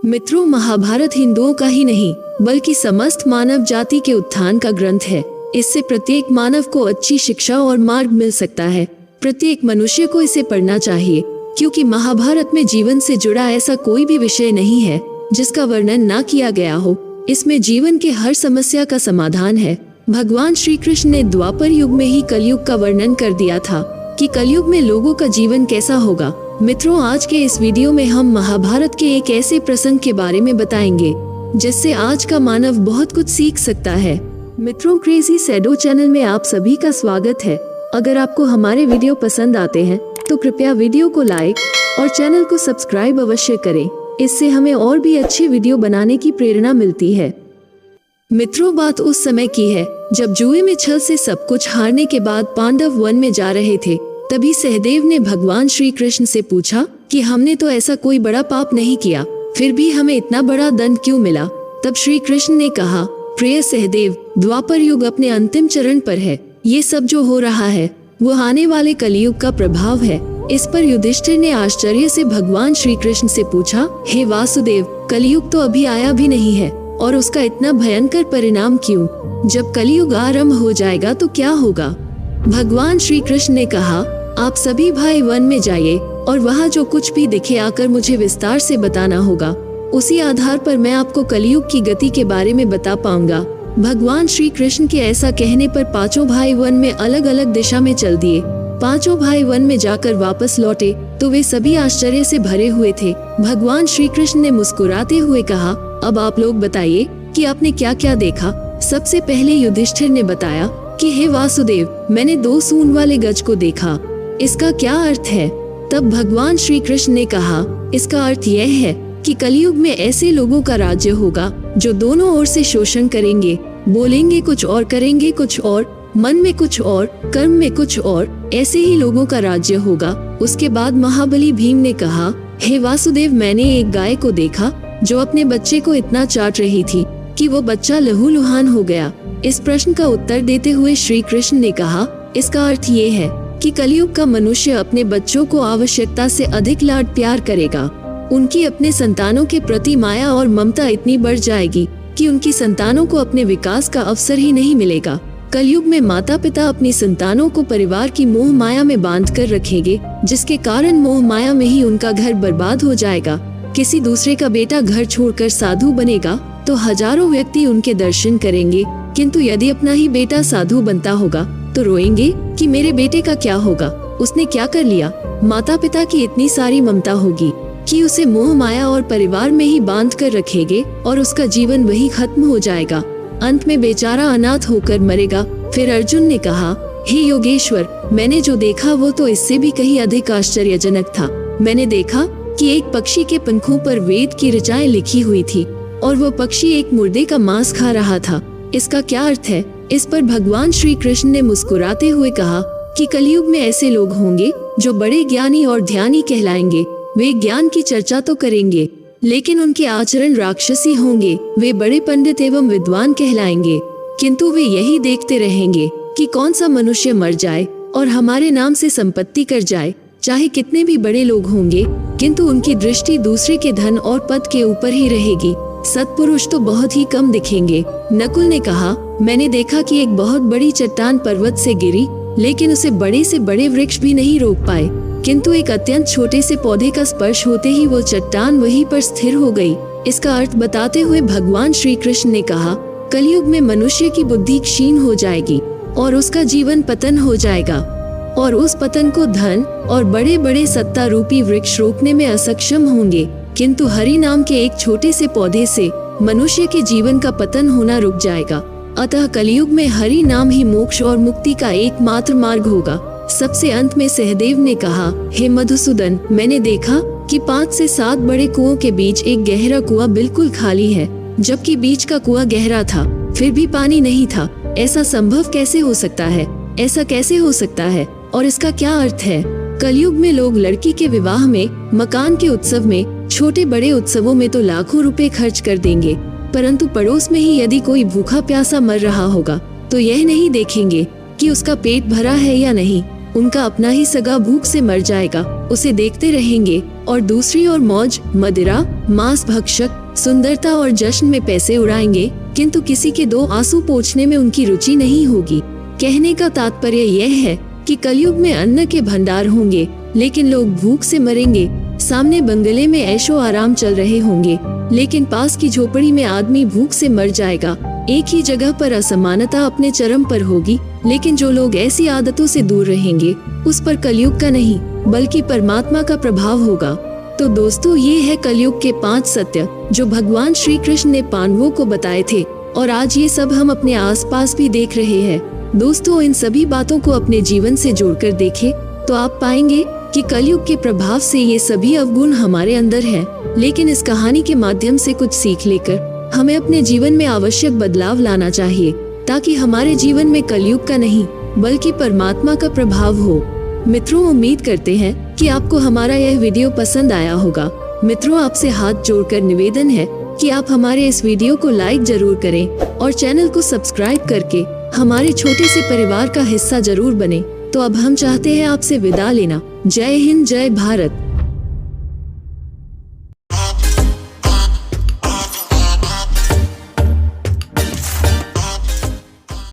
मित्रों, महाभारत हिंदुओं का ही नहीं बल्कि समस्त मानव जाति के उत्थान का ग्रंथ है। इससे प्रत्येक मानव को अच्छी शिक्षा और मार्ग मिल सकता है। प्रत्येक मनुष्य को इसे पढ़ना चाहिए, क्योंकि महाभारत में जीवन से जुड़ा ऐसा कोई भी विषय नहीं है जिसका वर्णन ना किया गया हो। इसमें जीवन के हर समस्या का समाधान है। भगवान श्री कृष्ण ने द्वापर युग में ही कलयुग का वर्णन कर दिया था कि कलयुग में लोगों का जीवन कैसा होगा। मित्रों, आज के इस वीडियो में हम महाभारत के एक ऐसे प्रसंग के बारे में बताएंगे जिससे आज का मानव बहुत कुछ सीख सकता है। मित्रों, क्रेजी शैडो चैनल में आप सभी का स्वागत है। अगर आपको हमारे वीडियो पसंद आते हैं तो कृपया वीडियो को लाइक और चैनल को सब्सक्राइब अवश्य करें। इससे हमें और भी अच्छे वीडियो बनाने की प्रेरणा मिलती है। मित्रों, बात उस समय की है जब जुए में छल से सब कुछ हारने के बाद पांडव वन में जा रहे थे। तभी सहदेव ने भगवान श्री कृष्ण से पूछा कि हमने तो ऐसा कोई बड़ा पाप नहीं किया, फिर भी हमें इतना बड़ा दंड क्यों मिला। तब श्री कृष्ण ने कहा, प्रिय सहदेव, द्वापर युग अपने अंतिम चरण पर है। ये सब जो हो रहा है वो आने वाले कलयुग का प्रभाव है। इस पर युधिष्ठिर ने आश्चर्य से भगवान श्री कृष्ण से पूछा, हे वासुदेव, कलयुग तो अभी आया भी नहीं है और उसका इतना भयंकर परिणाम क्यों? जब कलयुग आरंभ हो जाएगा तो क्या होगा? भगवान श्री कृष्ण ने कहा, आप सभी भाई वन में जाइए और वहाँ जो कुछ भी दिखे आकर मुझे विस्तार से बताना होगा। उसी आधार पर मैं आपको कलयुग की गति के बारे में बता पाऊंगा। भगवान श्री कृष्ण के ऐसा कहने पर पांचों भाई वन में अलग अलग दिशा में चल दिए। पांचों भाई वन में जाकर वापस लौटे तो वे सभी आश्चर्य से भरे हुए थे। भगवान श्री कृष्ण ने मुस्कुराते हुए कहा, अब आप लोग बताइए कि आपने क्या क्या देखा। सबसे पहले युधिष्ठिर ने बताया कि हे वासुदेव, मैंने 2 सूंड वाले गज को देखा। इसका क्या अर्थ है? तब भगवान श्री कृष्ण ने कहा, इसका अर्थ यह है कि कलयुग में ऐसे लोगों का राज्य होगा जो दोनों ओर से शोषण करेंगे, बोलेंगे कुछ और करेंगे कुछ और, मन में कुछ और, कर्म में कुछ और। ऐसे ही लोगों का राज्य होगा। उसके बाद महाबली भीम ने कहा, हे वासुदेव, मैंने एक गाय को देखा जो अपने बच्चे को इतना चाट रही थी कि वो बच्चा लहूलुहान हो गया। इस प्रश्न का उत्तर देते हुए श्री कृष्ण ने कहा, इसका अर्थ ये है कि कलयुग का मनुष्य अपने बच्चों को आवश्यकता से अधिक लाड प्यार करेगा। उनकी अपने संतानों के प्रति माया और ममता इतनी बढ़ जाएगी कि उनकी संतानों को अपने विकास का अवसर ही नहीं मिलेगा। कलयुग में माता पिता अपनी संतानों को परिवार की मोह माया में बांध कर रखेंगे, जिसके कारण मोह माया में ही उनका घर बर्बाद हो जाएगा। किसी दूसरे का बेटा घर छोड़कर साधु बनेगा तो हजारों व्यक्ति उनके दर्शन करेंगे, किंतु यदि अपना ही बेटा साधु बनता होगा तो रोएंगे कि मेरे बेटे का क्या होगा, उसने क्या कर लिया। माता पिता की इतनी सारी ममता होगी कि उसे मोह माया और परिवार में ही बांध कर रखेंगे और उसका जीवन वही खत्म हो जाएगा। अंत में बेचारा अनाथ होकर मरेगा। फिर अर्जुन ने कहा, हे योगेश्वर, मैंने जो देखा वो तो इससे भी कहीं अधिक आश्चर्यजनक था। मैंने देखा कि एक पक्षी के पंखों पर वेद की ऋचाएं लिखी हुई थी और वो पक्षी एक मुर्दे का मांस खा रहा था। इसका क्या अर्थ है? इस पर भगवान श्री कृष्ण ने मुस्कुराते हुए कहा कि कलयुग में ऐसे लोग होंगे जो बड़े ज्ञानी और ध्यानी कहलाएंगे। वे ज्ञान की चर्चा तो करेंगे लेकिन उनके आचरण राक्षसी होंगे। वे बड़े पंडित एवं विद्वान कहलाएंगे, किंतु वे यही देखते रहेंगे कि कौन सा मनुष्य मर जाए और हमारे नाम से संपत्ति कर जाए। चाहे कितने भी बड़े लोग होंगे, किंतु उनकी दृष्टि दूसरे के धन और पद के ऊपर ही रहेगी। सत्पुरुष तो बहुत ही कम दिखेंगे। नकुल ने कहा, मैंने देखा कि एक बहुत बड़ी चट्टान पर्वत से गिरी, लेकिन उसे बड़े से बड़े वृक्ष भी नहीं रोक पाए, किंतु एक अत्यंत छोटे से पौधे का स्पर्श होते ही वो चट्टान वहीं पर स्थिर हो गई। इसका अर्थ बताते हुए भगवान श्री कृष्ण ने कहा, कलयुग में मनुष्य की बुद्धि क्षीण हो जाएगी और उसका जीवन पतन हो जाएगा और उस पतन को धन और बड़े बड़े सत्ता रूपी वृक्ष रोकने में असक्षम होंगे, किंतु हरि नाम के एक छोटे से पौधे से मनुष्य के जीवन का पतन होना रुक जाएगा। अतः कलयुग में हरि नाम ही मोक्ष और मुक्ति का एकमात्र मार्ग होगा। सबसे अंत में सहदेव ने कहा, हे मधुसूदन, मैंने देखा कि 5 से 7 बड़े कुओं के बीच एक गहरा कुआं बिल्कुल खाली है, जबकि बीच का कुआं गहरा था, फिर भी पानी नहीं था। ऐसा संभव कैसे हो सकता है? ऐसा कैसे हो सकता है और इसका क्या अर्थ है? कलयुग में लोग लड़की के विवाह में, मकान के उत्सव में, छोटे बड़े उत्सवों में तो लाखों रुपए खर्च कर देंगे, परंतु पड़ोस में ही यदि कोई भूखा प्यासा मर रहा होगा तो यह नहीं देखेंगे कि उसका पेट भरा है या नहीं। उनका अपना ही सगा भूख से मर जाएगा, उसे देखते रहेंगे। और दूसरी ओर मौज, मदिरा, मांस भक्षक सुंदरता और जश्न में पैसे उड़ाएंगे, किंतु किसी के दो आंसू पोंछने में उनकी रुचि नहीं होगी। कहने का तात्पर्य यह है कि कलयुग में अन्न के भंडार होंगे, लेकिन लोग भूख से मरेंगे। सामने बंगले में ऐशो आराम चल रहे होंगे, लेकिन पास की झोपड़ी में आदमी भूख से मर जाएगा। एक ही जगह पर असमानता अपने चरम पर होगी, लेकिन जो लोग ऐसी आदतों से दूर रहेंगे, उस पर कलयुग का नहीं बल्कि परमात्मा का प्रभाव होगा। तो दोस्तों, ये है कलयुग के 5 सत्य जो भगवान श्री कृष्ण ने पांडवों को बताए थे, और आज ये सब हम अपने आसपास भी देख रहे हैं। दोस्तों, इन सभी बातों को अपने जीवन से जोड़कर देखें तो आप पाएंगे कि कलयुग के प्रभाव से ये सभी अवगुण हमारे अंदर हैं। लेकिन इस कहानी के माध्यम से कुछ सीख लेकर हमें अपने जीवन में आवश्यक बदलाव लाना चाहिए, ताकि हमारे जीवन में कलयुग का नहीं बल्कि परमात्मा का प्रभाव हो। मित्रों, उम्मीद करते हैं कि आपको हमारा यह वीडियो पसंद आया होगा। मित्रों, आपसे हाथ जोड़कर निवेदन है कि आप हमारे इस वीडियो को लाइक जरूर करें और चैनल को सब्सक्राइब करके हमारे छोटे से परिवार का हिस्सा जरूर बने। तो अब हम चाहते हैं आपसे विदा लेना। जय हिंद, जय भारत।